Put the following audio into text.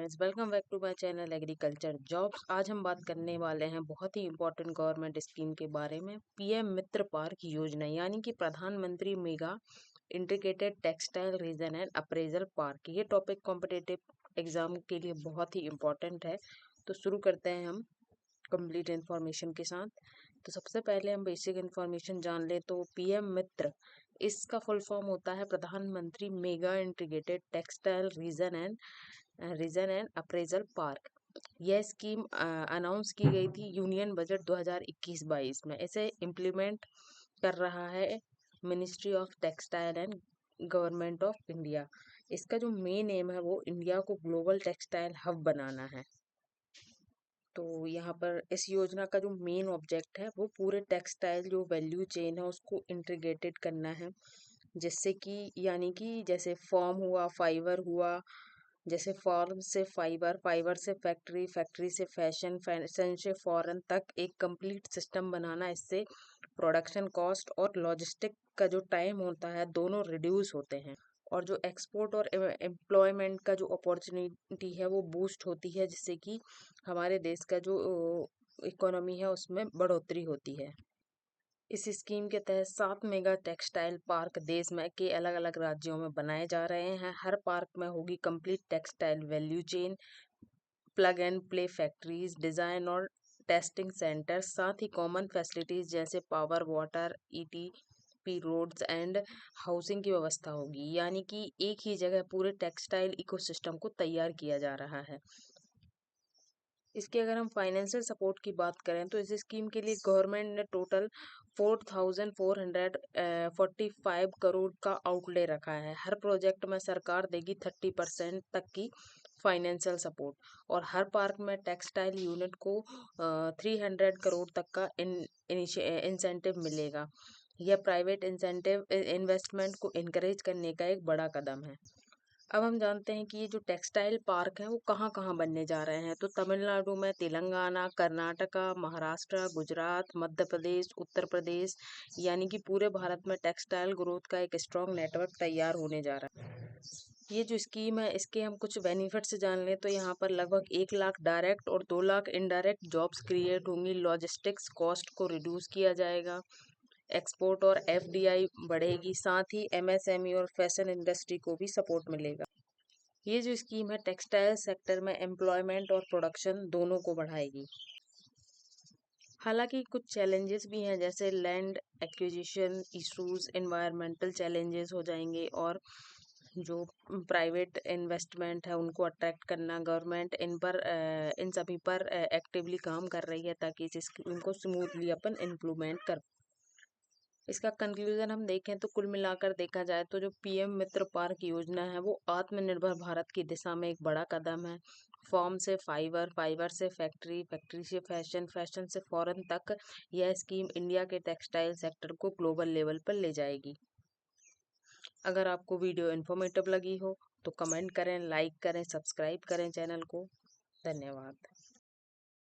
Friends, welcome back to my channel agriculture jobs. आज हम बात करने वाले हैं बहुत ही इंपॉर्टेंट गवर्नमेंट स्कीम के बारे में, पीएम मित्र पार्क योजना यानी कि प्रधानमंत्री mega integrated textile reason and appraisal park. ये टॉपिक कॉम्पिटिटिव एग्जाम के लिए बहुत ही इंपॉर्टेंट है। तो शुरू करते हैं हम कंप्लीट इन्फॉर्मेशन के साथ। तो सबसे पहले हम बेसिक इन्फॉर्मेशन जान ले तो पीएम मित्र, इसका फुल फॉर्म होता है प्रधानमंत्री mega integrated textile reason and appraisal park. यह स्कीम अनाउंस की गई थी यूनियन बजट 2021-22 में। इसे इम्प्लीमेंट कर रहा है ministry of textile and government of India. इसका जो मेन एम है वो इंडिया को ग्लोबल टेक्सटाइल हब बनाना है। तो यहाँ पर इस योजना का जो मेन ऑब्जेक्ट है वो पूरे टेक्सटाइल जो वैल्यू चेन है उसको इंटीग्रेटेड करना है, जिससे कि यानी कि जैसे फॉर्म हुआ, फाइबर हुआ, जैसे फॉर्म से फाइबर, फाइबर से फैक्ट्री, फैक्ट्री से फैशन, फैशन से फॉरेन तक एक कंप्लीट सिस्टम बनाना। इससे प्रोडक्शन कॉस्ट और लॉजिस्टिक का जो टाइम होता है दोनों रिड्यूस होते हैं, और जो एक्सपोर्ट और एम्प्लॉयमेंट का जो अपॉर्चुनिटी है वो बूस्ट होती है, जिससे कि हमारे देश का जो इकोनॉमी है उसमें बढ़ोतरी होती है। इस स्कीम के तहत 7 मेगा टेक्सटाइल पार्क देश में के अलग अलग राज्यों में बनाए जा रहे हैं। हर पार्क में होगी complete textile value chain, plug and play factories, design और टेस्टिंग सेंटर, साथ ही कॉमन फैसिलिटीज जैसे power, water, ETP, roads and housing की व्यवस्था होगी। यानी कि एक ही जगह पूरे टेक्सटाइल इकोसिस्टम को तैयार किया जा रहा है। इसके अगर हम फाइनेंशियल सपोर्ट की बात करें तो इस स्कीम के लिए गवर्नमेंट ने टोटल 4,445 करोड़ का आउटले रखा है। हर प्रोजेक्ट में सरकार देगी 30% तक की फाइनेंशियल सपोर्ट, और हर पार्क में टेक्सटाइल यूनिट को 300 करोड़ तक का इंसेंटिव मिलेगा। यह प्राइवेट इंसेंटिव इन्वेस्टमेंट को इनकरेज करने का एक बड़ा कदम है। अब हम जानते हैं कि ये जो टेक्सटाइल पार्क हैं वो कहाँ कहाँ बनने जा रहे हैं। तो तमिलनाडु में, तेलंगाना, कर्नाटका, महाराष्ट्र, गुजरात, मध्य प्रदेश, उत्तर प्रदेश, यानी कि पूरे भारत में टेक्सटाइल ग्रोथ का एक स्ट्रॉन्ग नेटवर्क तैयार होने जा रहा है। ये जो स्कीम है इसके हम कुछ बेनिफिट्स जान लें तो यहाँ पर लगभग 1 लाख डायरेक्ट और 2 लाख इनडायरेक्ट जॉब्स क्रिएट होंगी। लॉजिस्टिक्स कॉस्ट को रिड्यूस किया जाएगा, एक्सपोर्ट और एफडीआई बढ़ेगी, साथ ही एमएसएमई और फैशन इंडस्ट्री को भी सपोर्ट मिलेगा। ये जो स्कीम है टेक्सटाइल सेक्टर में एम्प्लॉयमेंट और प्रोडक्शन दोनों को बढ़ाएगी। हालांकि कुछ चैलेंजेस भी हैं, जैसे land acquisition issues, environmental challenges हो जाएंगे, और जो प्राइवेट इन्वेस्टमेंट है उनको अट्रैक्ट करना। गवर्नमेंट इन सभी पर एक्टिवली काम कर रही है ताकि इस स्कीम को स्मूथली अपन इम्प्लीमेंट कर। इसका कंक्लूजन हम देखें तो कुल मिलाकर देखा जाए तो जो पीएम मित्र पार्क योजना है वो आत्मनिर्भर भारत की दिशा में एक बड़ा कदम है। फॉर्म से फाइबर, फाइबर से फैक्ट्री, फैक्ट्री से फैशन, फैशन से फॉरेन तक यह स्कीम इंडिया के टेक्सटाइल सेक्टर को ग्लोबल लेवल पर ले जाएगी। अगर आपको वीडियो इन्फॉर्मेटिव लगी हो तो कमेंट करें, लाइक करें, सब्सक्राइब करें चैनल को। धन्यवाद।